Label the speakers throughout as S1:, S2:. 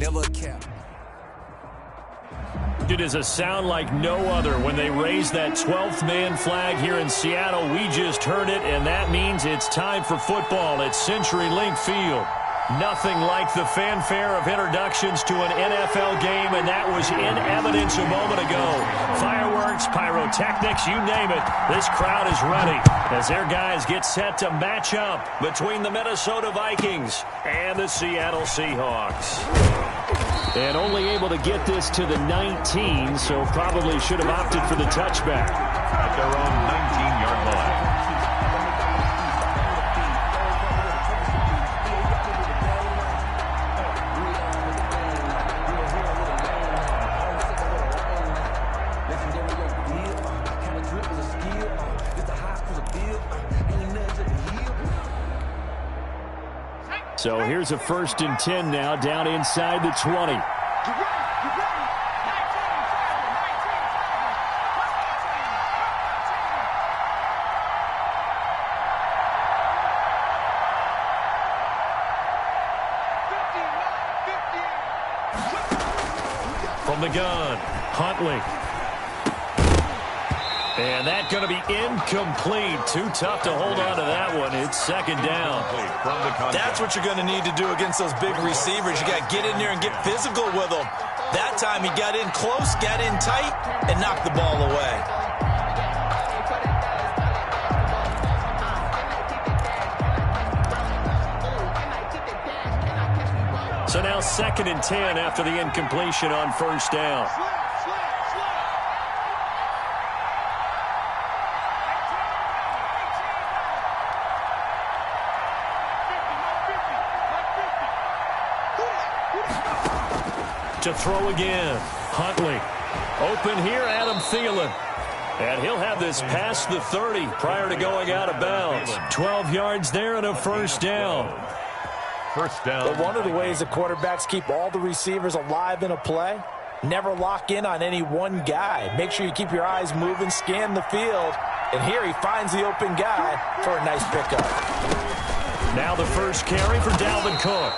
S1: never cap.
S2: It is a sound like no other when they raise that 12th man flag here in Seattle. We just heard it, and that means it's time for football at CenturyLink Field. Nothing like the fanfare of introductions to an NFL game, and that was in evidence a moment ago. Fireworks, pyrotechnics, you name it. This crowd is ready as their guys get set to match up between the Minnesota Vikings and the Seattle Seahawks. And only able to get this to the 19, so probably should have opted for the touchback.
S3: At their own 19-yard line.
S2: So here's a 1st and 10 now, down inside the 20. From the gun, Huntley. And that's going to be incomplete. Too tough to hold on to that one. It's 2nd down.
S4: That's what you're going to need to do against those big receivers. You got to get in there and get physical with them. That time he got in close, got in tight, and knocked the ball away.
S2: So now 2nd and 10 after the incompletion on 1st down. To throw again. Huntley. Open here, Adam Thielen. And he'll have this past the 30 prior to going out of bounds. 12 yards there and a 1st down.
S3: 1st down.
S4: But one of the ways the quarterbacks keep all the receivers alive in a play, never lock in on any one guy. Make sure you keep your eyes moving, scan the field. And here he finds the open guy for a nice pickup.
S2: Now the first carry for Dalvin Cook.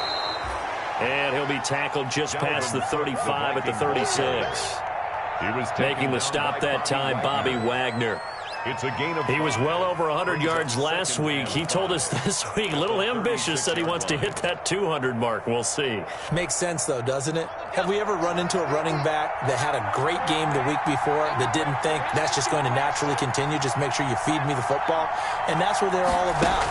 S2: And he'll be tackled just past the 35 at the 36. Making the stop that time, Bobby Wagner.
S3: It's a gain of 5.
S2: He was well over 100 yards last week. He told us this week, a little ambitious, said he wants to hit that 200 mark. We'll see.
S4: Makes sense, though, doesn't it? Have we ever run into a running back that had a great game the week before that didn't think that's just going to naturally continue? Just make sure you feed me the football. And that's what they're all about.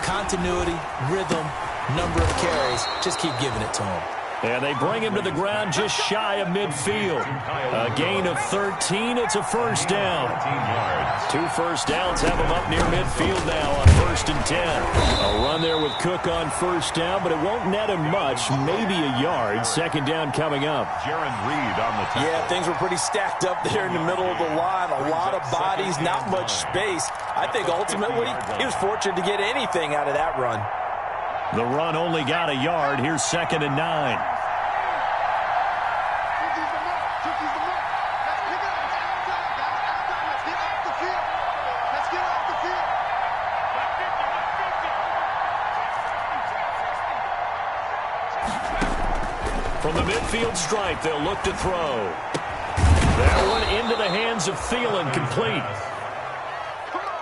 S4: Continuity, rhythm, number of carries. Just keep giving it to him.
S2: And they bring him to the ground just shy of midfield. A gain of 13. It's a 1st down. 2 first downs have him up near midfield now on 1st and 10. A run there with Cook on 1st down, but it won't net him much, maybe a yard. 2nd down coming up.
S3: Jaron Reed on the tackle.
S4: Yeah, things were pretty stacked up there in the middle of the line. A lot of bodies, not much space. I think ultimately he was fortunate to get anything out of that run.
S2: The run only got a yard. Here's 2nd and 9. From the midfield stripe, they'll look to throw. That one into the hands of Thielen, complete.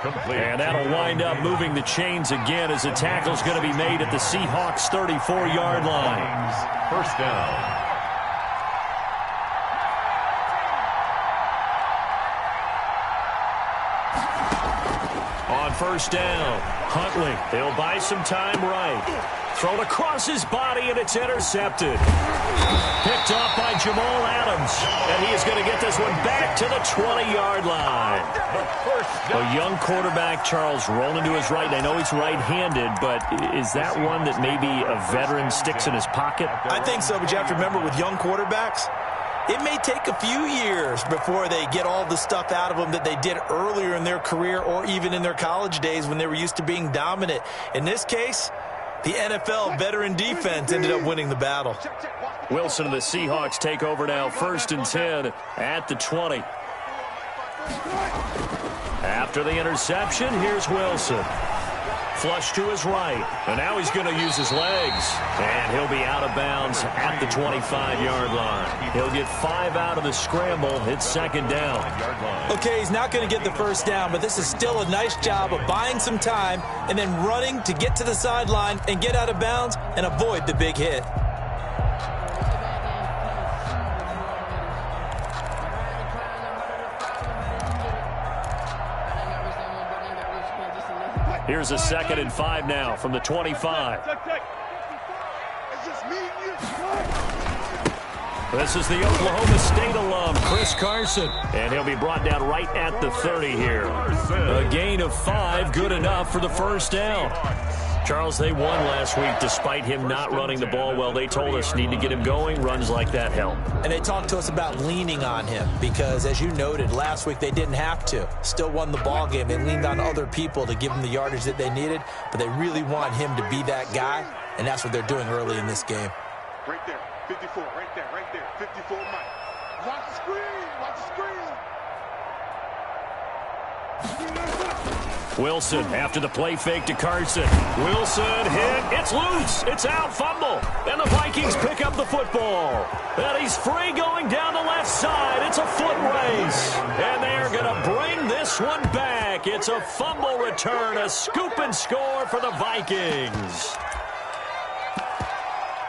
S2: And that'll wind up moving the chains again as the tackle's going to be made at the Seahawks' 34-yard line.
S3: 1st down.
S2: On 1st down, Huntley. He'll buy some time right. Thrown across his body, and it's intercepted. Picked off by Jamal Adams. And he is going to get this one back to the 20-yard line. A young quarterback, Charles, rolling to his right. I know he's right-handed, but is that one that maybe a veteran sticks in his pocket?
S4: I think so, but you have to remember with young quarterbacks, it may take a few years before they get all the stuff out of them that they did earlier in their career or even in their college days when they were used to being dominant. In this case, the NFL veteran defense ended up winning the battle.
S2: Wilson and the Seahawks take over now, 1st and 10 at the 20. After the interception, here's Wilson. Flush to his right. And now he's going to use his legs. And he'll be out of bounds at the 25-yard line. He'll get 5 out of the scramble. It's second down.
S4: Okay, he's not going to get the first down, but this is still a nice job of buying some time and then running to get to the sideline and get out of bounds and avoid the big hit.
S2: Here's a 2nd and 5 now from the 25. This is the Oklahoma State alum, Chris Carson. And he'll be brought down right at the 30 here. A gain of 5, good enough for the first down. Charles, they won last week despite him not running the ball well. They told us need to get him going. Runs like that help.
S4: And they talked to us about leaning on him because, as you noted, last week they didn't have to. Still won the ball game. They leaned on other people to give them the yardage that they needed, but they really want him to be that guy, and that's what they're doing early in this game.
S1: Right there, 54, right there, 54, Mike. Watch the screen, watch the screen.
S2: Wilson after the play fake to Carson. Wilson hit. It's loose. It's out. Fumble. And the Vikings pick up the football. And he's free going down the left side. It's a foot race. And they're going to bring this one back. It's a fumble return. A scoop and score for the Vikings.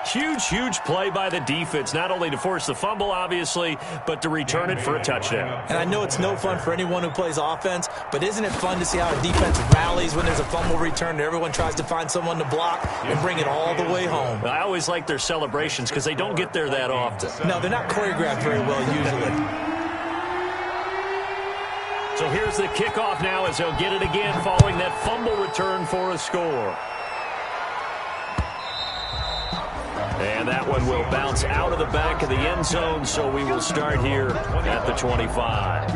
S2: Huge, huge play by the defense, not only to force the fumble, obviously, but to return it for a touchdown.
S4: And I know it's no fun for anyone who plays offense, but isn't it fun to see how a defense rallies when there's a fumble return and everyone tries to find someone to block and bring it all the way home?
S2: I always like their celebrations because they don't get there that often.
S4: No, they're not choreographed very well usually.
S2: So here's the kickoff now as they'll get it again following that fumble return for a score. And that one will bounce out of the back of the end zone, so we will start here at the 25.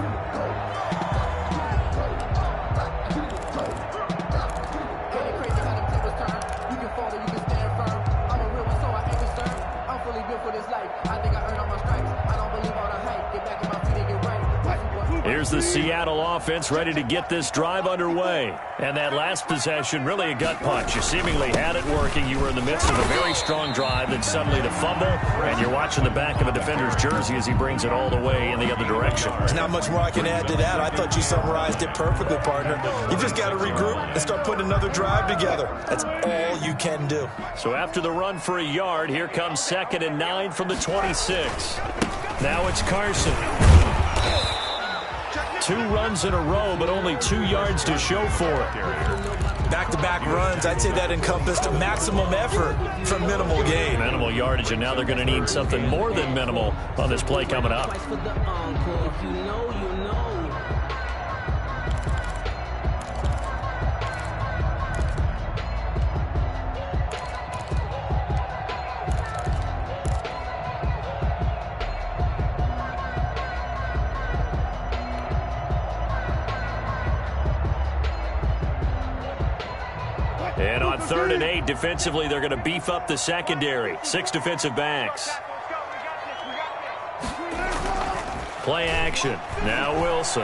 S2: Here's the Seattle offense ready to get this drive underway. And that last possession, really a gut punch. You seemingly had it working. You were in the midst of a very strong drive, then suddenly the fumble, and you're watching the back of a defender's jersey as he brings it all the way in the other direction.
S4: There's not much more I can add to that. I thought you summarized it perfectly, partner. You just got to regroup and start putting another drive together. That's all you can do.
S2: So after the run for a yard, here comes 2nd and 9 from the 26. Now it's Carson. 2 runs in a row, but only 2 yards to show for it.
S4: Back-to-back runs, I'd say that encompassed maximum effort for minimal gain.
S2: Minimal yardage, and now they're going to need something more than minimal on this play coming up. And on 3rd and 8, defensively, they're going to beef up the secondary. 6 defensive backs. Play action. Now Wilson.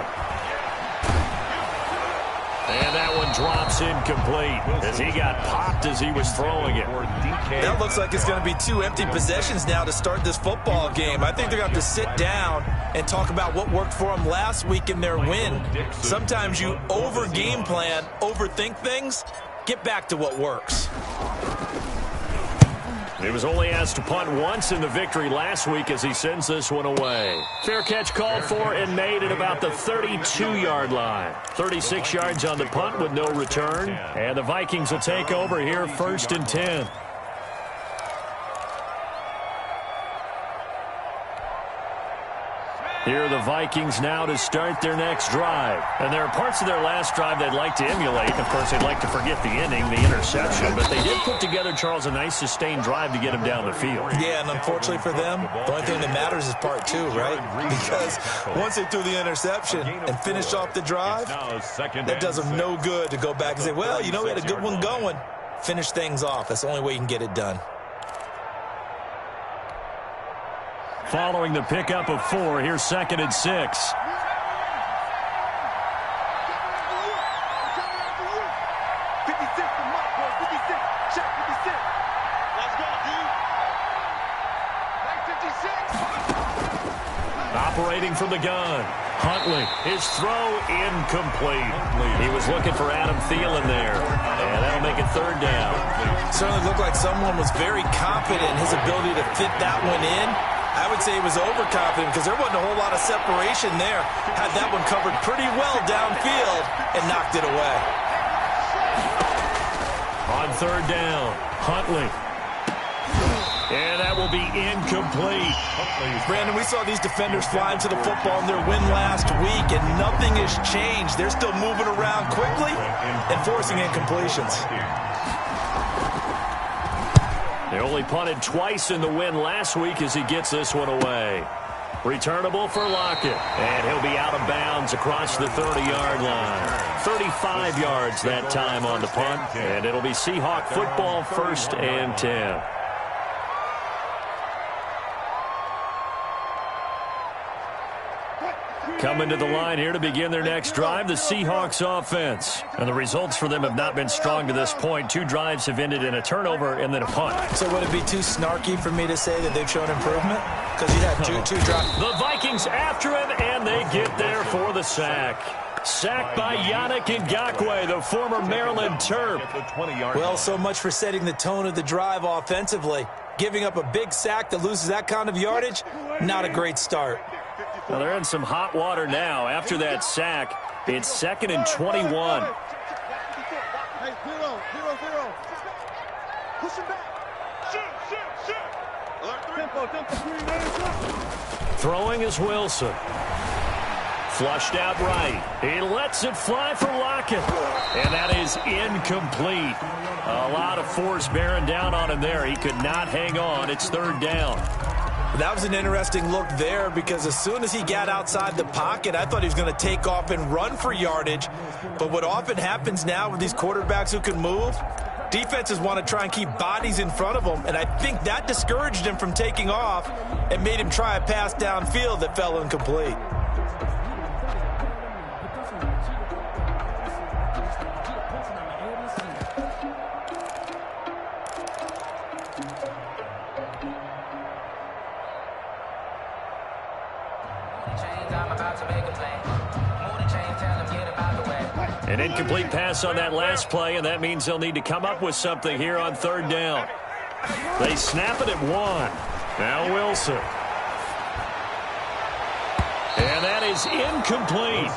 S2: And that one drops incomplete as he got popped as he was throwing it.
S4: That looks like it's going to be 2 empty possessions now to start this football game. I think they're going to have to sit down and talk about what worked for them last week in their win. Sometimes you over-game plan, overthink things. Get back to what works.
S2: He was only asked to punt once in the victory last week as he sends this one away. Fair catch called for and made at about the 32-yard line. 36 yards on the punt with no return. And the Vikings will take over here 1st and 10. Here are the Vikings now to start their next drive. And there are parts of their last drive they'd like to emulate. Of course, they'd like to forget the inning, the interception. But they did put together, Charles, a nice sustained drive to get him down the field.
S4: Yeah, and unfortunately for them, the only thing that matters is part 2, right? Because once they threw the interception and finished off the drive, that does them no good to go back and say, well, you know, we had a good one going. Finish things off. That's the only way you can get it done.
S2: Following the pickup of 4, here's 2nd and 6. Operating from the gun. Huntley, his throw incomplete. He was looking for Adam Thielen there, and that'll make it third down.
S4: Certainly looked like someone was very confident in his ability to fit that one in. I would say he was overconfident because there wasn't a whole lot of separation there. Had that one covered pretty well downfield and knocked it away.
S2: On third down, Huntley. And that will be incomplete.
S4: Brandon, we saw these defenders flying to the football in their win last week, and nothing has changed. They're still moving around quickly and forcing incompletions.
S2: They only punted twice in the win last week as he gets this one away. Returnable for Lockett, and he'll be out of bounds across the 30-yard line. 35 yards that time on the punt, and it'll be Seahawk football, 1st and 10. Coming to the line here to begin their next drive, the Seahawks offense. And the results for them have not been strong to this point. 2 drives have ended in a turnover and then a punt.
S4: So would it be too snarky for me to say that they've shown improvement? Because you had two drives.
S2: The Vikings after him, and they get there for the sack. Sacked by Yannick Ngakoue, the former Maryland Terp.
S4: Well, so much for setting the tone of the drive offensively. Giving up a big sack that loses that kind of yardage, not a great start.
S2: Well, they're in some hot water now. After that sack, it's 2nd and 21.
S1: Hey, zero. Push him back. Shoot.
S2: Throwing is Wilson. Flushed out right. He lets it fly for Lockett. And that is incomplete. A lot of force bearing down on him there. He could not hang on. It's 3rd down.
S4: That was an interesting look there because as soon as he got outside the pocket, I thought he was going to take off and run for yardage. But what often happens now with these quarterbacks who can move, defenses want to try and keep bodies in front of them. And I think that discouraged him from taking off and made him try a pass downfield that fell incomplete.
S2: An incomplete pass on that last play, and that means they'll need to come up with something here on 3rd down. They snap it at 1. Now Wilson. And that is incomplete.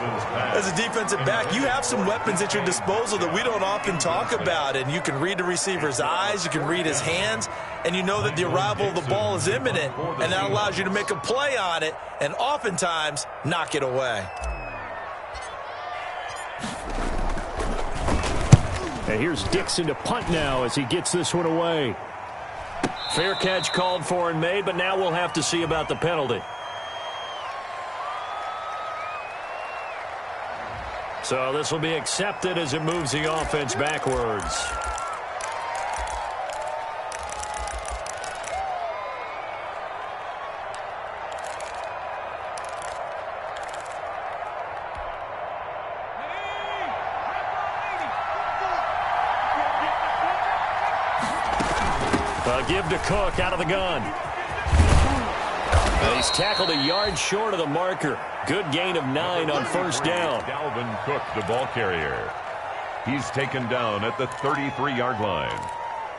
S4: As a defensive back, you have some weapons at your disposal that we don't often talk about. And you can read the receiver's eyes, you can read his hands, and you know that the arrival of the ball is imminent. And that allows you to make a play on it and oftentimes knock it away.
S2: And here's Dixon to punt now as he gets this one away. Fair catch called for and made, but now we'll have to see about the penalty. So this will be accepted as it moves the offense backwards. Give to Cook out of the gun. And he's tackled a yard short of the marker. Good gain of 9 on 1st down.
S3: Dalvin Cook, the ball carrier. He's taken down at the 33-yard line.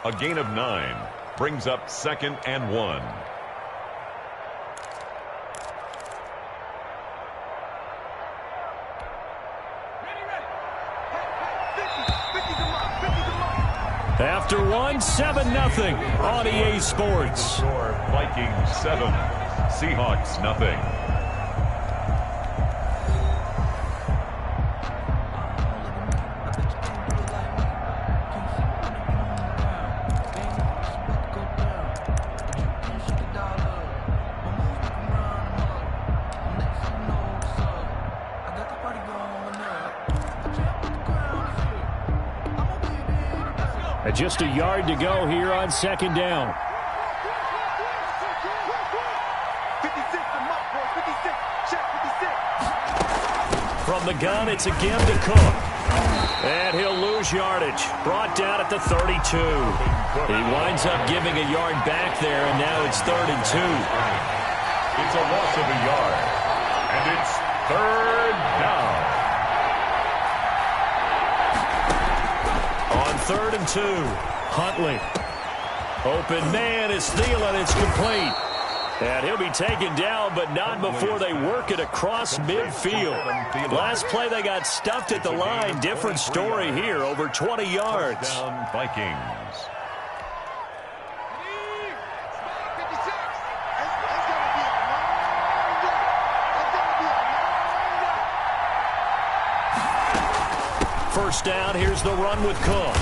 S3: A gain of 9 brings up 2nd and 1.
S2: After 1, 7-0 on EA Sports.
S3: Vikings 7, Seahawks nothing.
S2: Just a yard to go here on 2nd down.
S1: 56, check 56.
S2: From the gun, it's again to Cook. And he'll lose yardage. Brought down at the 32. He winds up giving a yard back there, and now it's 3rd and 2.
S3: It's a loss of a yard. And it's third down.
S2: On 3rd and 2, Huntley. Open man is Thielen. It's complete. And he'll be taken down, but not before they work it across midfield. Last play, they got stuffed at the line. Different story here, over 20 yards.
S3: Down Vikings.
S2: First down, here's the run with Cook.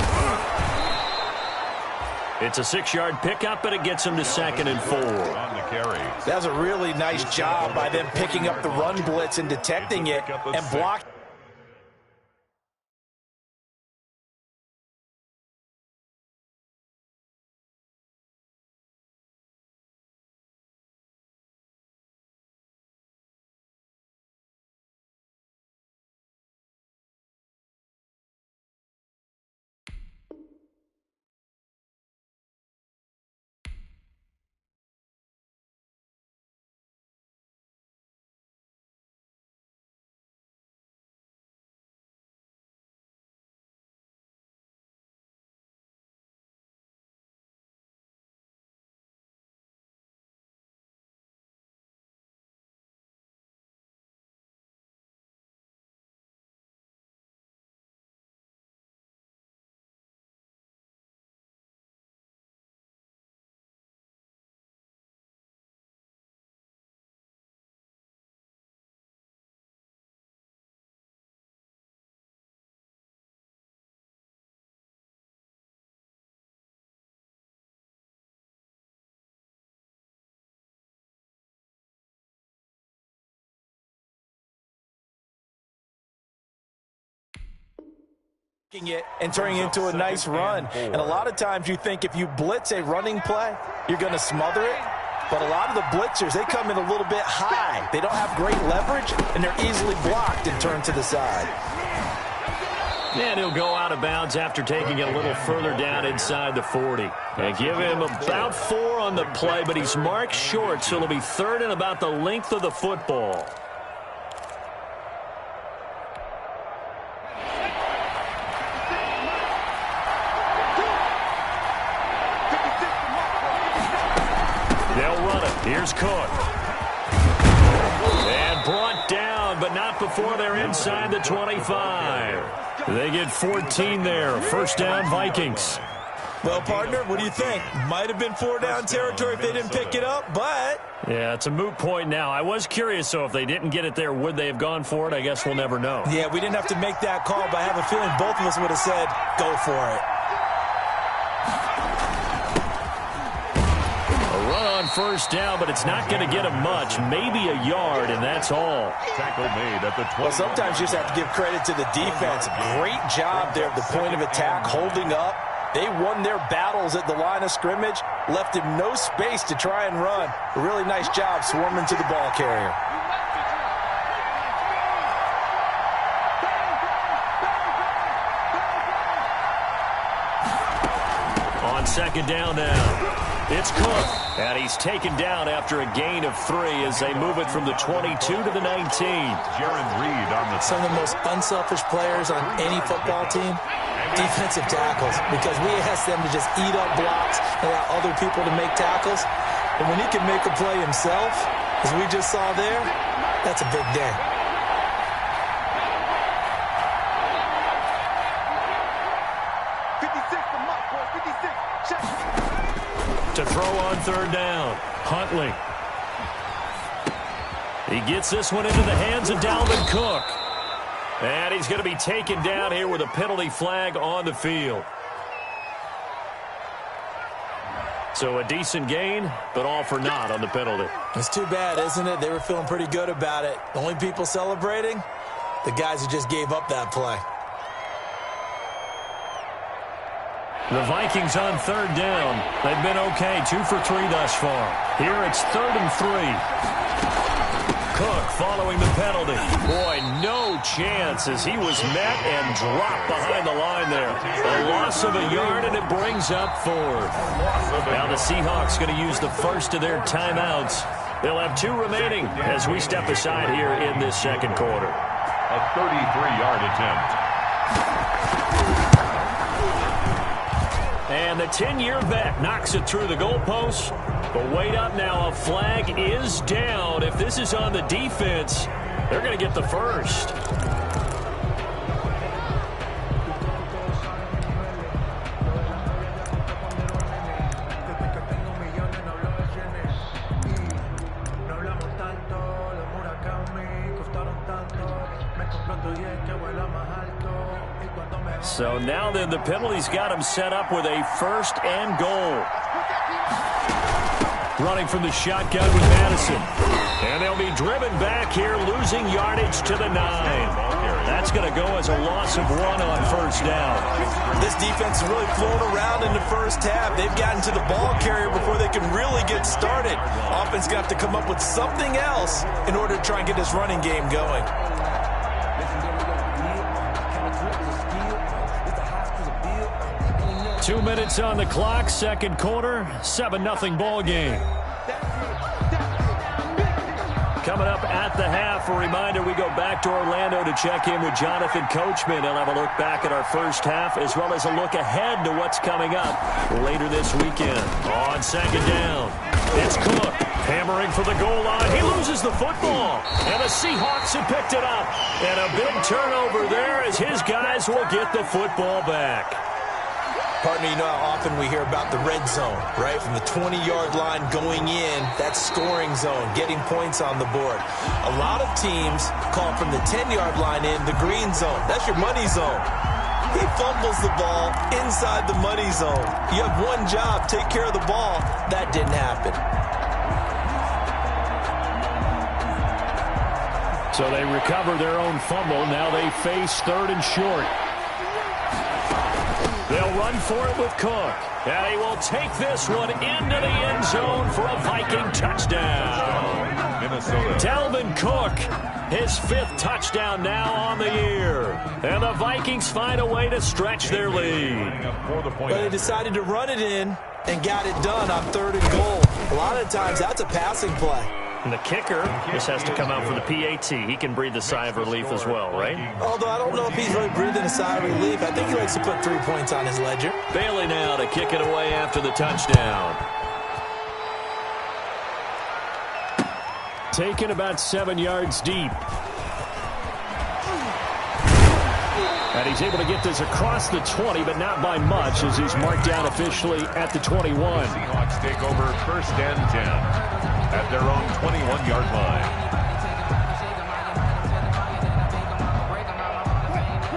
S2: It's a 6-yard pickup, and it gets him to 2nd and 4.
S3: On the carry.
S4: That was a really nice job by them picking up the run blitz and detecting it and blocking. It and turning it into a nice run. And a lot of times you think if you blitz a running play, you're going to smother it. But a lot of the blitzers, they come in a little bit high. They don't have great leverage, and they're easily blocked and turned to the side.
S2: And he'll go out of bounds after taking it a little further down inside the 40. They give him about 4 on the play, but he's marked short, so it'll be 3rd and about the length of the football. Here's Cook. And brought down, but not before they're inside the 25. They get 14 there. First down, Vikings.
S4: Well, partner, what do you think? Might have been 4-down territory if they didn't pick it up, but...
S2: Yeah, it's a moot point now. I was curious, so if they didn't get it there, would they have gone for it? I guess we'll never know.
S4: Yeah, we didn't have to make that call, but I have a feeling both of us would have said, go for it.
S2: First down, but it's not going to get him much. Maybe a yard, and that's all.
S3: Tackle made at the 12.
S4: Well, sometimes you just have to give credit to the defense. Great job there at the point of attack, holding up. They won their battles at the line of scrimmage, left him no space to try and run. A really nice job swarming to the ball carrier.
S2: On 2nd down now. It's Cook, and he's taken down after a gain of 3 as they move it from the 22 to the 19.
S3: Jaron Reed on the...
S4: Some of the most unselfish players on any football team, defensive tackles, because we ask them to just eat up blocks and allow other people to make tackles. And when he can make a play himself, as we just saw there, that's a big day.
S2: To throw on 3rd down, Huntley. He gets this one into the hands of Dalvin Cook. And he's going to be taken down here with a penalty flag on the field. So a decent gain, but all for naught on the penalty.
S4: It's too bad, isn't it? They were feeling pretty good about it. The only people celebrating, the guys who just gave up that play.
S2: The Vikings on 3rd down. They've been okay, 2 for 3 thus far. Here it's 3rd and 3. Cook following the penalty. Boy, no chance as he was met and dropped behind the line there. A loss of a yard, and it brings up 4th. Now the Seahawks going to use the first of their timeouts They'll have 2 remaining as we step aside here in this second quarter.
S3: A 33-yard attempt.
S2: And the 10-year vet knocks it through the goalpost. But wait up now, a flag is down. If this is on the defense, they're going to get the first. So now then the penalty's got him set up with a 1st and goal. Running from the shotgun with Madison. And they'll be driven back here, losing yardage to the 9. That's going to go as a loss of 1 on 1st down.
S4: This defense is really flown around in the first half. They've gotten to the ball carrier before they can really get started. Offense going to have to come up with something else in order to try and get this running game going.
S2: 2 minutes on the clock, second quarter, 7-0 ball game. Coming up at the half, a reminder, we go back to Orlando to check in with Jonathan Coachman. He'll have a look back at our first half, as well as a look ahead to what's coming up later this weekend. On second down, it's Cook, hammering for the goal line. He loses the football, and the Seahawks have picked it up. And a big turnover there as his guys will get the football back.
S4: Partner, you know how often we hear about the red zone, right? From the 20-yard line going in, that scoring zone, getting points on the board. A lot of teams call from the 10-yard line in the green zone. That's your money zone. He fumbles the ball inside the money zone. You have one job, take care of the ball. That didn't happen.
S2: So they recover their own fumble. Now they face 3rd and short. They'll run for it with Cook. And he will take this one into the end zone for a Viking touchdown.
S3: Minnesota.
S2: Dalvin Cook, his 5th touchdown now on the year. And the Vikings find a way to stretch their lead.
S4: But they decided to run it in and got it done on 3rd and goal. A lot of times that's a passing play.
S2: And the kicker just has to come out for the PAT. He can breathe a sigh of relief as well, right?
S4: Although I don't know if he's really breathing a sigh of relief. I think he likes to put 3 points on his ledger.
S2: Bailey now to kick it away after the touchdown. Taken about 7 yards deep. And he's able to get this across the 20, but not by much, as he's marked down officially at the 21.
S3: Seahawks take over 1st and 10 at their own 21-yard line.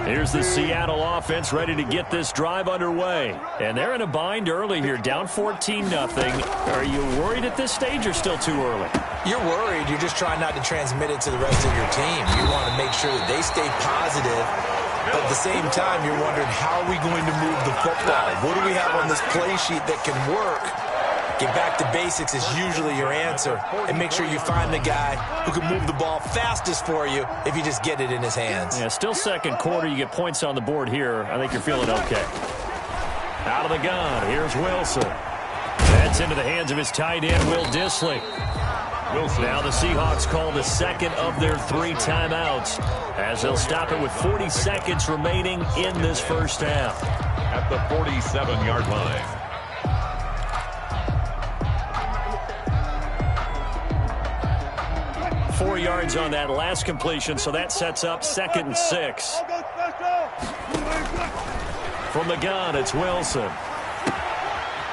S2: Here's the Seattle offense ready to get this drive underway. And they're in a bind early here, down 14-0. Are you worried at this stage or still too early?
S4: You're worried. You're just trying not to transmit it to the rest of your team. You want to make sure that they stay positive. But at the same time, you're wondering, how are we going to move the football? What do we have on this play sheet that can work? Get back to basics is usually your answer. And make sure you find the guy who can move the ball fastest for you if you just get it in his hands.
S2: Yeah, still second quarter. You get points on the board here. I think you're feeling okay. Out of the gun. Here's Wilson. That's into the hands of his tight end, Will Dissly.
S3: Wilson.
S2: Now the Seahawks call the second of their 3 timeouts as they'll stop it with 40 seconds remaining in this first half.
S3: At the 47-yard line.
S2: Four yards on that last completion, so that sets up 2nd and 6. From the gun, it's Wilson.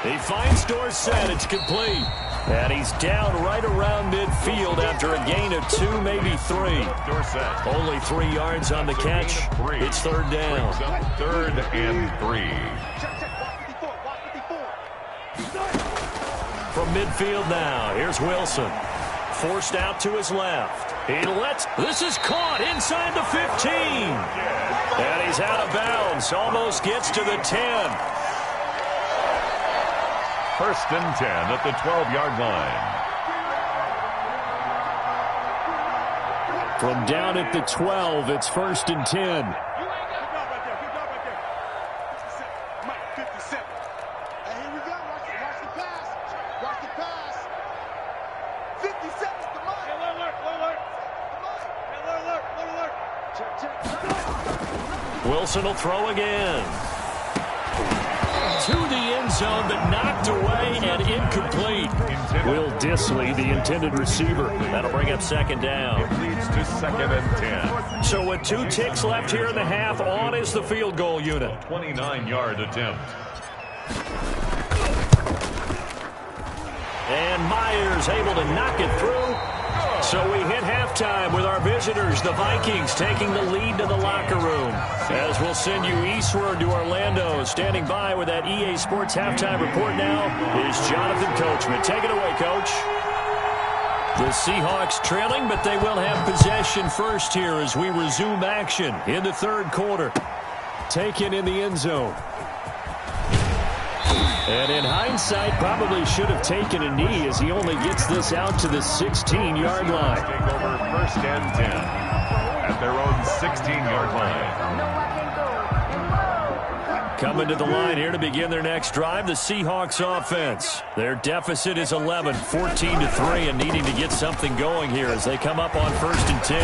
S2: He finds Dorsett. It's complete. And he's down right around midfield after a gain of 2, maybe 3.
S3: Dorsett.
S2: Only 3 yards on the catch. It's 3rd down.
S3: 3rd and 3.
S2: From midfield now, here's Wilson. Forced out to his left. This is caught inside the 15. And he's out of bounds. Almost gets to the 10.
S3: 1st and 10 at the 12-yard line.
S2: From down at the 12, it's 1st and 10. Wilson will throw again. To the end zone, but knocked away and incomplete. Will Disley, the intended receiver. That'll bring up second down.
S3: It leads to 2nd and 10.
S2: So with 2 ticks left here in the half, on is the field goal unit.
S3: 29-yard attempt.
S2: And Myers able to knock it through. So we hit halftime with our visitors, the Vikings, taking the lead to the locker room. As we'll send you eastward to Orlando. Standing by with that EA Sports halftime report now is Jonathan Coachman. Take it away, Coach. The Seahawks trailing, but they will have possession first here as we resume action in the third quarter. Taken in the end zone. And in hindsight, probably should have taken a knee as he only gets this out to the 16-yard line.
S3: Take over 1st and 10 at their own 16-yard line.
S2: Coming to the line here to begin their next drive, the Seahawks offense. Their deficit is 11, 14-3, and needing to get something going here as they come up on 1st and 10.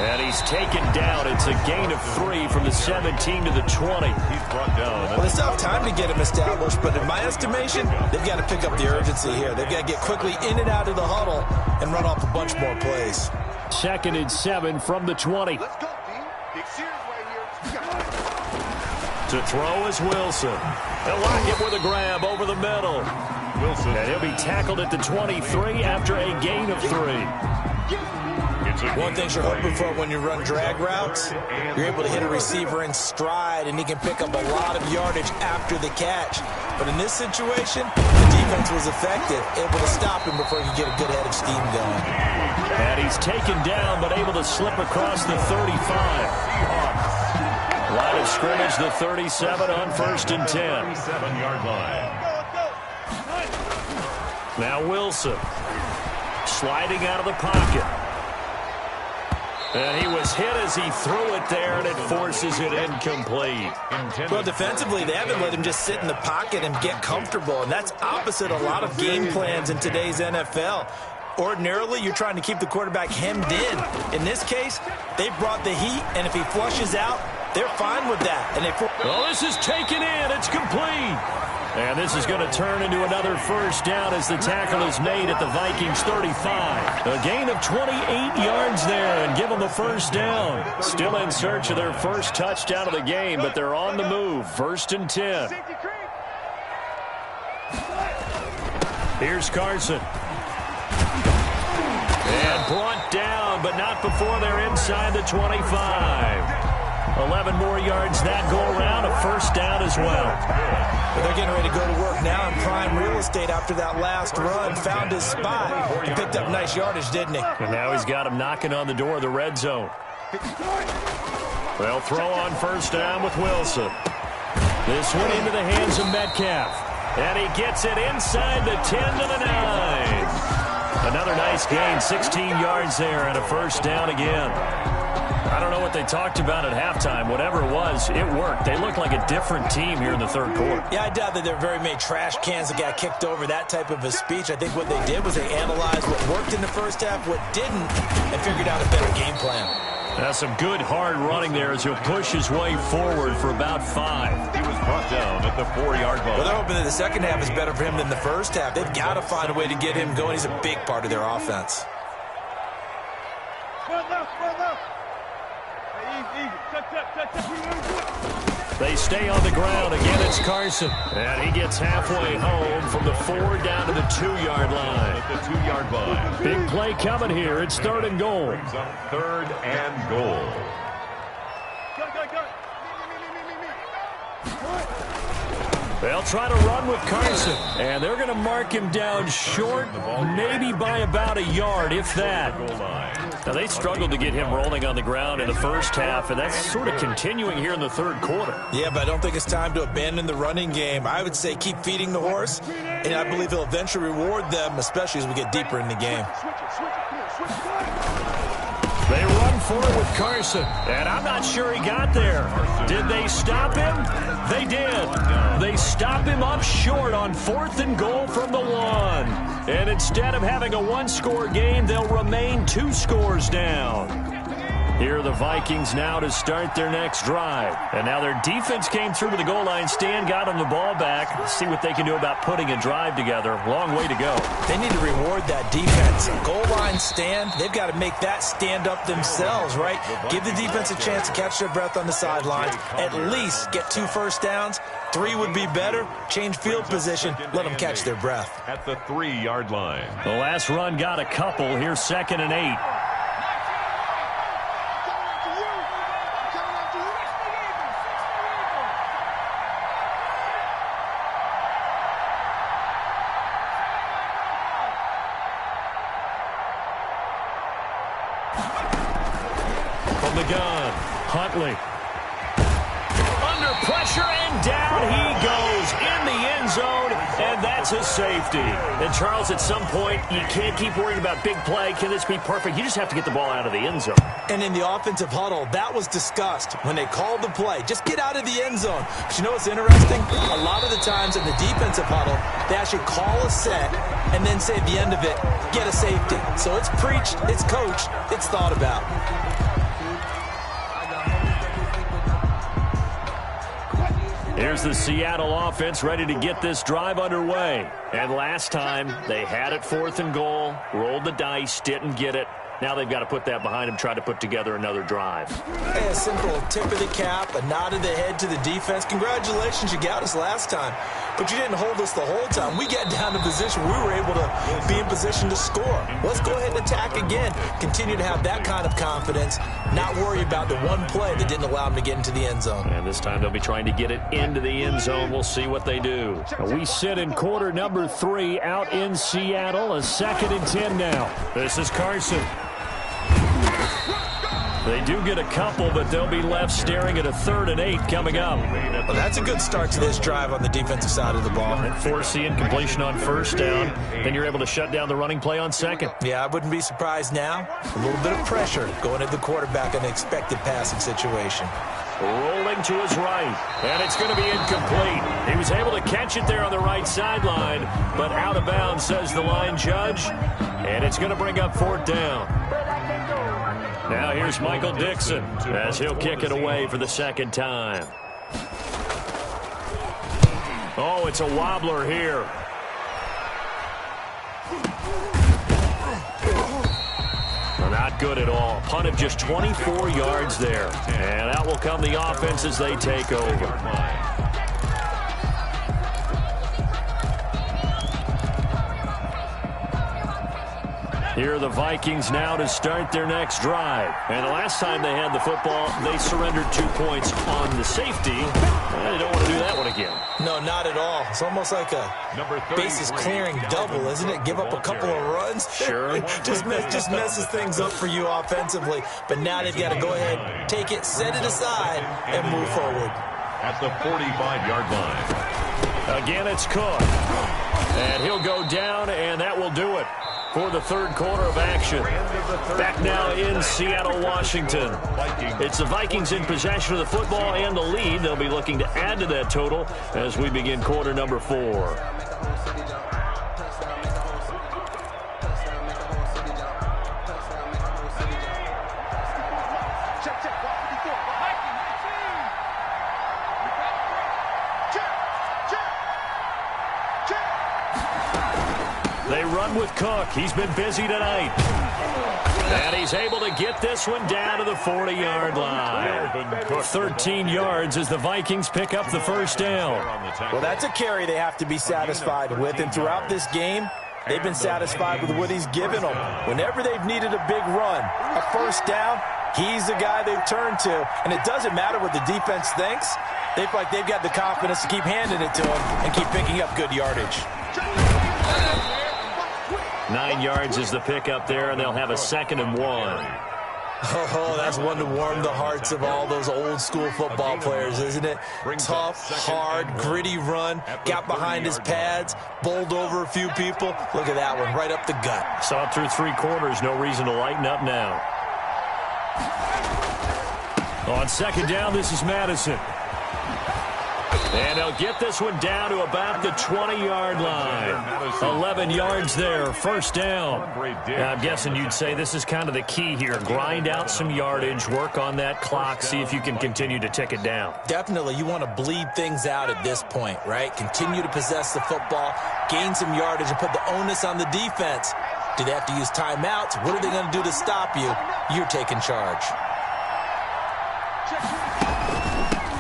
S2: And he's taken down. It's a gain of 3 from the 17 to the 20.
S3: He's brought down.
S4: Well, it's not time to get him established, but in my estimation, they've got to pick up the urgency here. They've got to get quickly in and out of the huddle and run off a bunch more plays.
S2: 2nd and 7 from the 20.
S1: Let's go, D. Big series right here.
S2: To throw is Wilson. They'll lock it with a grab over the middle.
S3: Wilson.
S2: And he'll be tackled at the 23 after a gain of 3.
S4: One thing you're hoping for when you run drag routes, you're able to hit a receiver in stride, and he can pick up a lot of yardage after the catch. But in this situation, the defense was effective, able to stop him before he could get a good head of steam going.
S2: And he's taken down, but able to slip across the 35. Line of scrimmage, the 37 on 1st and 10.
S3: 37-yard line.
S2: Now Wilson sliding out of the pocket. And he was hit as he threw it there, and it forces it incomplete.
S4: Well, defensively, they haven't let him just sit in the pocket and get comfortable, and that's opposite a lot of game plans in today's NFL. Ordinarily, you're trying to keep the quarterback hemmed in. In this case, they brought the heat, and if he flushes out, they're fine with that. And
S2: well, this is taken in. It's complete. And this is going to turn into another 1st down as the tackle is made at the Vikings 35. A gain of 28 yards there and give them the 1st down. Still in search of their first touchdown of the game, but they're on the move. 1st and 10. Here's Carson. And brought down, but not before they're inside the 25. 11 more yards that go around, a 1st down as well.
S4: But they're getting ready to go to work now in prime real estate after that last run. Found his spot. He picked up nice yardage, didn't he?
S2: And now he's got him knocking on the door of the red zone. They'll throw on 1st down with Wilson. This one into the hands of Metcalf. And he gets it inside the 10 to the 9. Another nice gain, 16 yards there, and a 1st down again. I don't know what they talked about at halftime. Whatever it was, it worked. They look like a different team here in the third quarter.
S4: Yeah, I doubt that there are very many trash cans that got kicked over, that type of a speech. I think what they did was they analyzed what worked in the first half, what didn't, and figured out a better game plan.
S2: That's some good hard running there as he'll push his way forward for about 5.
S3: He was brought down at the 4-yard line.
S4: Well, they're hoping that the second half is better for him than the first half. They've got to find a way to get him going. He's a big part of their offense.
S2: They stay on the ground. Again, it's Carson. And he gets halfway home from the 4 down to the 2-yard line.
S3: At the 2-yard line.
S2: Big play coming here. It's 3rd and goal.
S3: Brings up 3rd and goal.
S2: They'll try to run with Carson. And they're going to mark him down short, maybe by about a yard, if that. Now, they struggled to get him rolling on the ground in the first half, and that's sort of continuing here in the third quarter.
S4: Yeah, but I don't think it's time to abandon the running game. I would say keep feeding the horse, and I believe he'll eventually reward them, especially as we get deeper in the game.
S2: They run for it with Carson, and I'm not sure he got there. Did they stop him? They did. They stop him up short on 4th and goal from the 1. And instead of having a one-score game, they'll remain 2 scores down. Here are the Vikings now to start their next drive. And now their defense came through to the goal line stand, got them the ball back. Let's see what they can do about putting a drive together. Long way to go.
S4: They need to reward that defense. Goal line stand, they've got to make that stand up themselves, right? Give the defense a chance to catch their breath on the sidelines. At least get 2 first downs. 3 would be better. Change field position. Let them catch their breath.
S3: At the 3-yard line.
S2: The last run got a couple. Here's 2nd and 8. From the gun, Huntley. Under pressure, and down he goes in the end zone, and that's a safety. And, Charles, at some point, you can't keep worrying about big play. Can this be perfect? You just have to get the ball out of the end zone.
S4: And in the offensive huddle, that was discussed when they called the play. Just get out of the end zone. But you know what's interesting? A lot of the times in the defensive huddle, they actually call a set and then say at the end of it, get a safety. So it's preached, it's coached, it's thought about.
S2: Here's the Seattle offense ready to get this drive underway. And last time, they had it 4th and goal, rolled the dice, didn't get it. Now they've got to put that behind them, try to put together another drive.
S4: Hey, a simple tip of the cap, a nod of the head to the defense. Congratulations, you got us last time. But you didn't hold us the whole time. We got down to position. We were able to be in position to score. Let's go ahead and attack again. Continue to have that kind of confidence. Not worry about the one play that didn't allow them to get into the end zone.
S2: And this time they'll be trying to get it into the end zone. We'll see what they do. We sit in quarter number 3 out in Seattle. A 2nd and 10 now. This is Carson. They do get a couple, but they'll be left staring at a 3rd and 8 coming up.
S4: Well, that's a good start to this drive on the defensive side of the ball.
S2: And forcing completion on 1st down. Then you're able to shut down the running play on 2nd.
S4: Yeah, I wouldn't be surprised now. A little bit of pressure going at the quarterback in an expected passing situation.
S2: Rolling to his right, and it's going to be incomplete. He was able to catch it there on the right sideline, but out of bounds, says the line judge, and it's going to bring up 4th down. Now here's Michael Dixon as he'll kick it away for the 2nd time. Oh, it's a wobbler here. Not good at all. Punt of just 24 yards there. And out will come the offense as they take over. Here are the Vikings now to start their next drive. And the last time they had the football, they surrendered 2 points on the safety. And they don't want to do that one again.
S4: No, not at all. It's almost like a bases clearing double, isn't it? Give up a couple of runs.
S2: Sure.
S4: just messes things up for you offensively. But now they've got to go ahead, take it, set it aside, and move forward.
S3: At the 45-yard line.
S2: Again, it's Cook. And he'll go down, and that will do it for the 3rd quarter of action. Back now in Seattle, Washington. It's the Vikings in possession of the football and the lead. They'll be looking to add to that total as we begin quarter number 4. They run with Cook. He's been busy tonight. And he's able to get this one down to the 40-yard line. 13 yards as the Vikings pick up the 1st down.
S4: Well, that's a carry they have to be satisfied with. And throughout this game, they've been satisfied with what he's given them. Whenever they've needed a big run, a 1st down, he's the guy they've turned to. And it doesn't matter what the defense thinks. They feel like they've got the confidence to keep handing it to him and keep picking up good yardage.
S2: 9 yards is the pickup there, and they'll have a 2nd and 1.
S4: Oh, that's one to warm the hearts of all those old-school football players, isn't it? Tough, hard, gritty run, got behind his pads, bowled over a few people. Look at that one, right up the gut.
S2: Saw it through 3 quarters, no reason to lighten up now. On 2nd down, this is Madison. And they'll get this one down to about the 20-yard line. 11 yards there, first down. Now, I'm guessing you'd say this is kind of the key here. Grind out some yardage, work on that clock, see if you can continue to tick it down.
S4: Definitely, you want to bleed things out at this point, right? Continue to possess the football, gain some yardage, and put the onus on the defense. Do they have to use timeouts? What are they going to do to stop you? You're taking charge.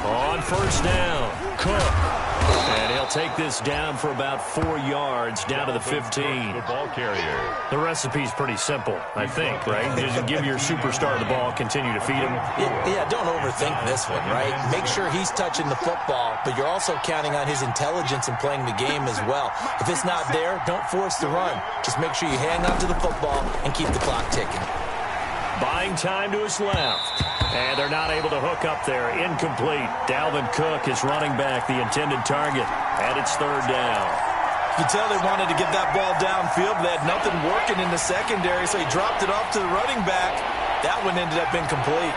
S2: On first down, Cook. And he'll take this down for about 4 yards, down to the 15.
S3: The ball carrier.
S2: The recipe's pretty simple, I think, right? Just give your superstar the ball, continue to feed him.
S4: Yeah, don't overthink this one, right? Make sure he's touching the football, but you're also counting on his intelligence in playing the game as well. If it's not there, don't force the run. Just make sure you hang on to the football and keep the clock ticking.
S2: Buying time to his left. And they're not able to hook up there. Incomplete. Dalvin Cook is running back, the intended target. And it's third down.
S4: You can tell they wanted to get that ball downfield, but they had nothing working in the secondary, so he dropped it off to the running back. That one ended up incomplete.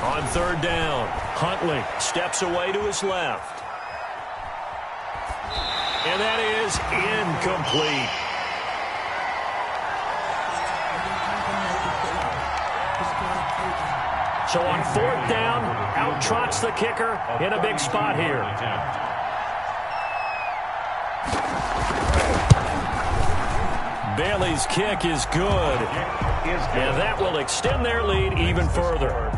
S2: On third down, Huntley steps away to his left. And that is incomplete. So on fourth down, out trots the kicker in a big spot here. Bailey's kick is good. And that will extend their lead even further.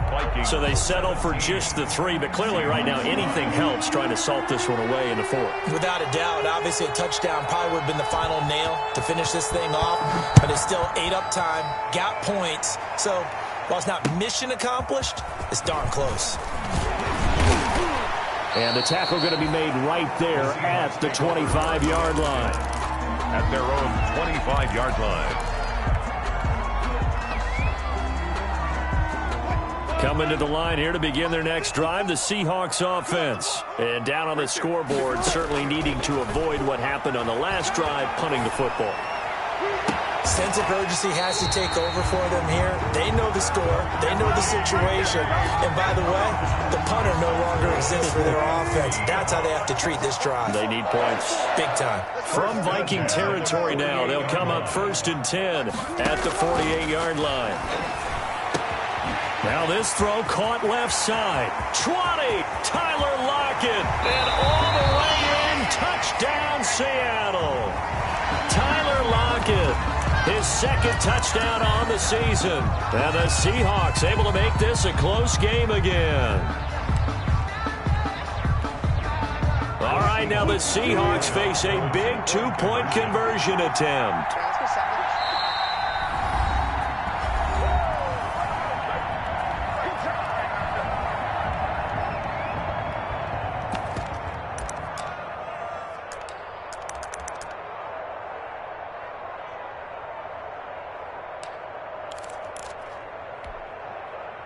S2: So they settle for just the 3, but clearly right now anything helps trying to salt this one away in the 4th.
S4: Without a doubt, obviously a touchdown probably would have been the final nail to finish this thing off, but it's still ate up time, got points. So while it's not mission accomplished, it's darn close.
S2: And the tackle going to be made right there at the 25-yard line.
S3: At their own 25-yard line.
S2: Coming to the line here to begin their next drive, the Seahawks offense. And down on the scoreboard, certainly needing to avoid what happened on the last drive, punting the football.
S4: Sense of urgency has to take over for them here. They know the score. They know the situation. And by the way, the punter no longer exists for their offense. That's how they have to treat this drive.
S2: They need points.
S4: Big time.
S2: From Viking territory now, they'll come up 1st and 10 at the 48-yard line. Now this throw caught left side. 20, Tyler Lockett. And all the way in, touchdown Seattle. Tyler Lockett, his 2nd touchdown on the season. And the Seahawks able to make this a close game again. All right, now the Seahawks face a big 2-point conversion attempt.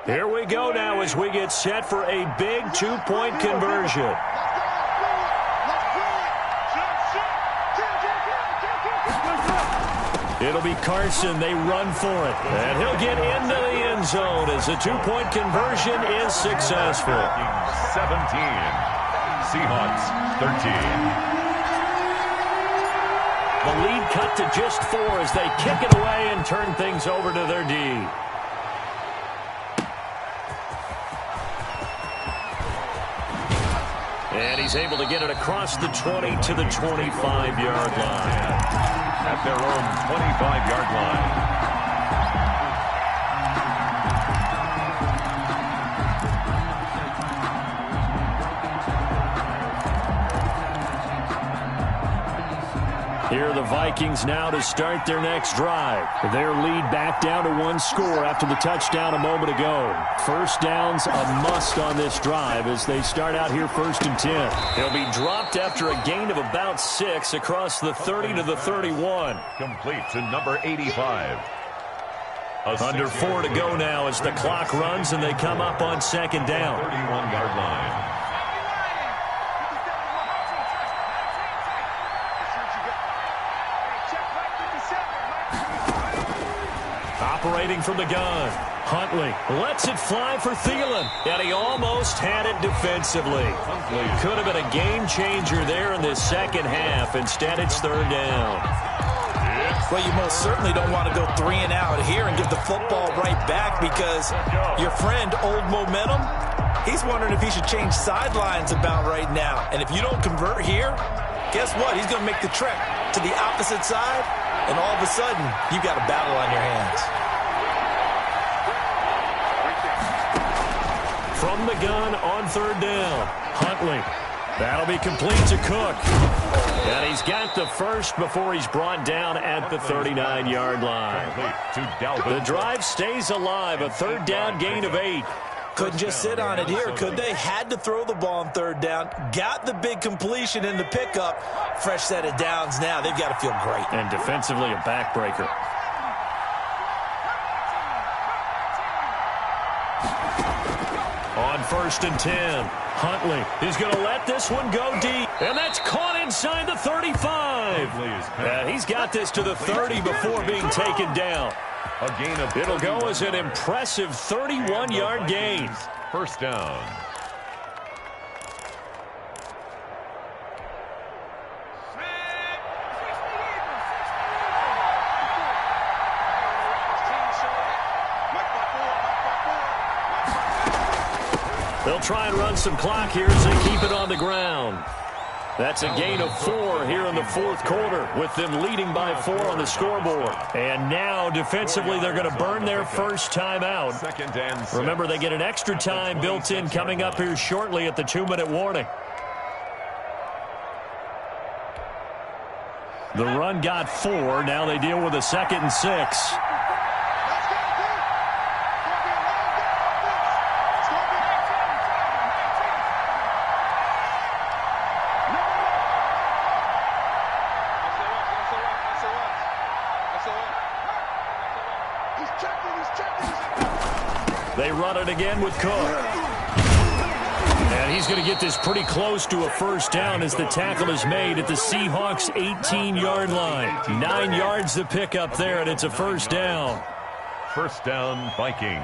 S2: Here we go now as we get set for a big 2-point conversion. It'll be Carson. They run for it. And he'll get into the end zone as the 2-point conversion is successful.
S3: 17. Seahawks 13.
S2: The lead cut to just 4 as they kick it away and turn things over to their D. And he's able to get it across the 20 to the 25-yard line.
S3: At their own 25-yard line.
S2: Here are the Vikings now to start their next drive. Their lead back down to 1 score after the touchdown a moment ago. First down's a must on this drive as they start out here 1st and 10. He'll be dropped after a gain of about 6 across the 30 to the 31.
S3: Complete to number 85.
S2: Under 4 to go now as the clock runs and they come up on 2nd down.
S3: 31-yard line.
S2: operating from the gun. Huntley lets it fly for Thielen, and he almost had it defensively. Could have been a game changer there in this second half. Instead, it's third down.
S4: Well, you most certainly don't want to go 3 and out here and give the football right back, because your friend, Old Momentum, he's wondering if he should change sidelines about right now. And if you don't convert here, guess what? He's going to make the trek to the opposite side, and all of a sudden, you've got a battle on your hands.
S2: From the gun on third down, Huntley. That'll be complete to Cook. And he's got the first before he's brought down at the 39-yard line. The drive stays alive, a third down gain of 8.
S4: Couldn't just sit on it here, could they? Had to throw the ball on third down. Got the big completion in the pickup. Fresh set of downs now. They've got to feel great.
S2: And defensively, a backbreaker. On 1st and 10, Huntley is going to let this one go deep. And that's caught inside the 35. And he's got this to the 30 before being taken down. It'll go as an impressive 31-yard gain.
S3: First down.
S2: They'll try and run some clock here as they keep it on the ground. That's a gain of 4 here in the fourth quarter, with them leading by 4 on the scoreboard. And now, defensively, they're going to burn their first timeout. Remember, they get an extra time built in coming up here shortly at the 2-minute warning. The run got 4. Now they deal with a 2nd and 6. They run it again with Cook. And he's going to get this pretty close to a first down as the tackle is made at the Seahawks' 18-yard line. 9 yards to pick up there, and it's a first down.
S3: First down, Vikings.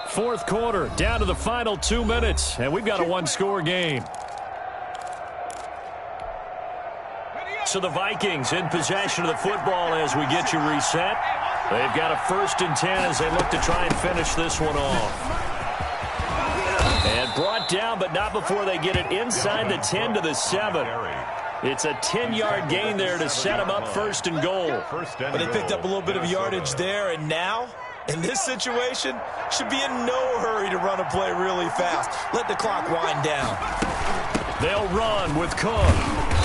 S2: Fourth quarter, down to the final 2 minutes, and we've got a one-score game. So the Vikings in possession of the football as we get you reset. They've got a 1st and 10 as they look to try and finish this one off. And brought down, but not before they get it inside the 10 to the 7. It's a 10-yard gain there to set them up 1st and goal.
S4: But they picked up a little bit of yardage there, and now, in this situation, should be in no hurry to run a play really fast. Let the clock wind down.
S2: They'll run with Cook.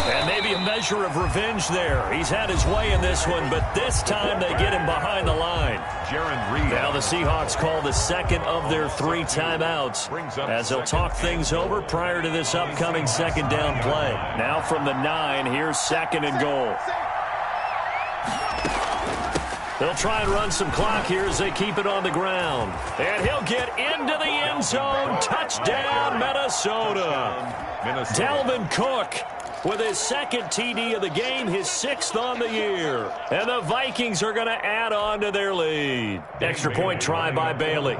S2: And maybe a measure of revenge there. He's had his way in this one, but this time they get him behind the line. Now the Seahawks call the 2nd of their 3 timeouts as they'll talk things over prior to this upcoming 2nd down play. Now from the 9, here's 2nd and goal. They'll try and run some clock here as they keep it on the ground. And he'll get into the end zone. Touchdown, Minnesota. Dalvin Cook with his 2nd TD of the game, his 6th on the year. And the Vikings are going to add on to their lead. Extra point try by Bailey.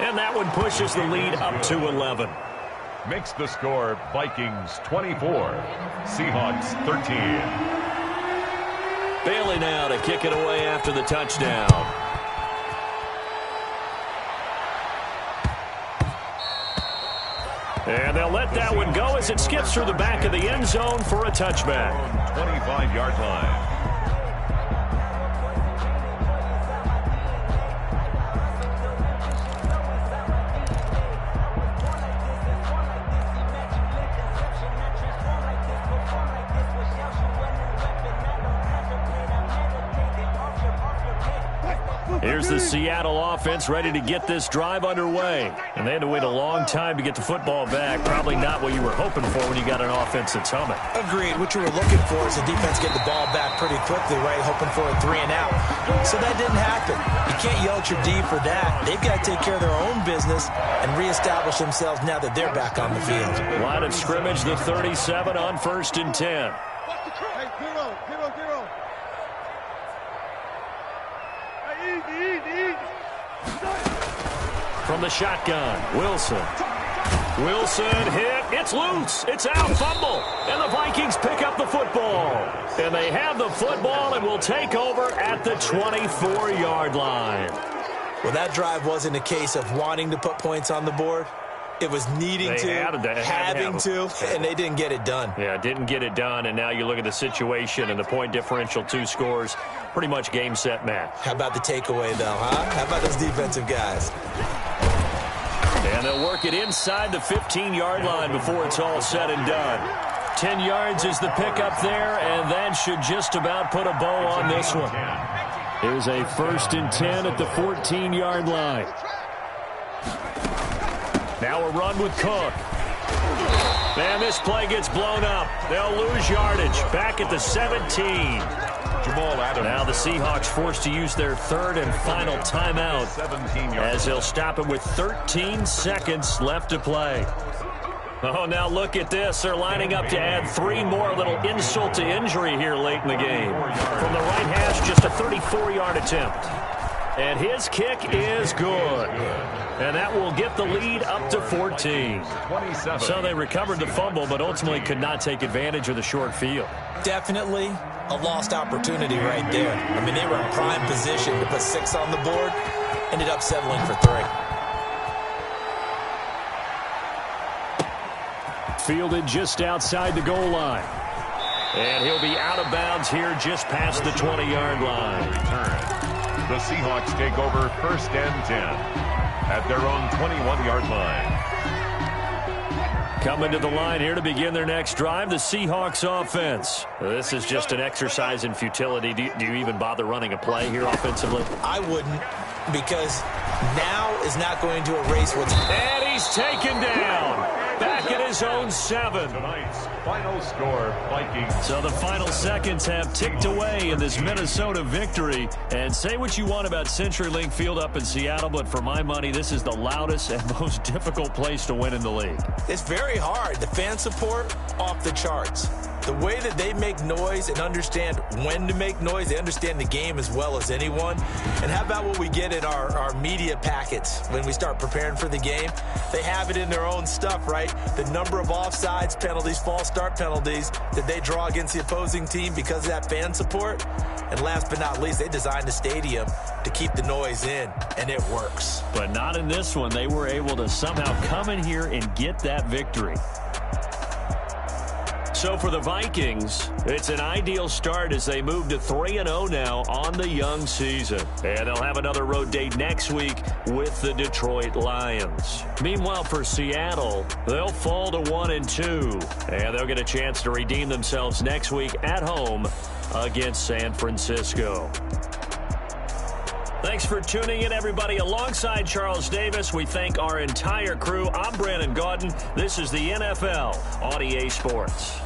S2: And that one pushes the lead up to 11.
S3: Makes the score Vikings 24, Seahawks 13.
S2: Bailey now to kick it away after the touchdown. And they'll let that one go as it skips through the back of the end zone for a touchback.
S3: 25-yard line.
S2: Here's the Seattle offense ready to get this drive underway. And they had to wait a long time to get the football back. Probably not what you were hoping for when you got an offense that's humming.
S4: Agreed. What you were looking for is the defense get the ball back pretty quickly, right? Hoping for a 3 and out. So that didn't happen. You can't yell at your D for that. They've got to take care of their own business and reestablish themselves now that they're back on the field.
S2: Line of scrimmage, the 37 on 1st and 10. From the shotgun, Wilson hit. It's loose. It's out. Fumble. And the Vikings pick up the football. And they have the football and will take over at the 24-yard line.
S4: Well, that drive wasn't a case of wanting to put points on the board. It was needing having to, and they didn't get it done.
S2: Yeah, didn't get it done, and now you look at the situation and the point differential, 2 scores, pretty much game, set, match.
S4: How about the takeaway, though, huh? How about those defensive guys?
S2: And they'll work it inside the 15-yard line before it's all said and done. 10 yards is the pickup there, and that should just about put a bow on this one. Here's a 1st and 10 at the 14-yard line. Now a run with Cook. Man, this play gets blown up. They'll lose yardage. Back at the 17. Now the Seahawks forced to use their 3rd and final timeout as they'll stop it with 13 seconds left to play. Oh, now look at this. They're lining up to add 3 more, little insult to injury here late in the game. From the right hash, just a 34-yard attempt. And his kick is good. And that will get the lead up to 14. So they recovered the fumble, but ultimately could not take advantage of the short field.
S4: Definitely a lost opportunity right there. I mean, they were in prime position to put 6 on the board. Ended up settling for 3.
S2: Fielded just outside the goal line. And he'll be out of bounds here just past the 20-yard line.
S3: The Seahawks take over 1st and 10 at their own 21-yard line.
S2: Coming to the line here to begin their next drive, the Seahawks offense. This is just an exercise in futility. Do you even bother running a play here offensively?
S4: I wouldn't, because now is not going to erase what's...
S2: And he's taken down. Back at his own 7.
S3: Tonight's final score, Vikings.
S2: So the final seconds have ticked away in this Minnesota victory. And say what you want about CenturyLink Field up in Seattle, but for my money, this is the loudest and most difficult place to win in the league.
S4: It's very hard. The fan support, off the charts. The way that they make noise and understand when to make noise, they understand the game as well as anyone. And how about what we get in our media packets when we start preparing for the game? They have it in their own stuff, right? The number of offsides penalties, false start penalties that they draw against the opposing team because of that fan support. And last but not least, they designed the stadium to keep the noise in, and it works.
S2: But not in this one. They were able to somehow come in here and get that victory. So for the Vikings, it's an ideal start as they move to 3-0 now on the young season. And they'll have another road date next week with the Detroit Lions. Meanwhile, for Seattle, they'll fall to 1-2. And they'll get a chance to redeem themselves next week at home against San Francisco. Thanks for tuning in, everybody. Alongside Charles Davis, we thank our entire crew. I'm Brandon Gaudin. This is the NFL on EA Sports.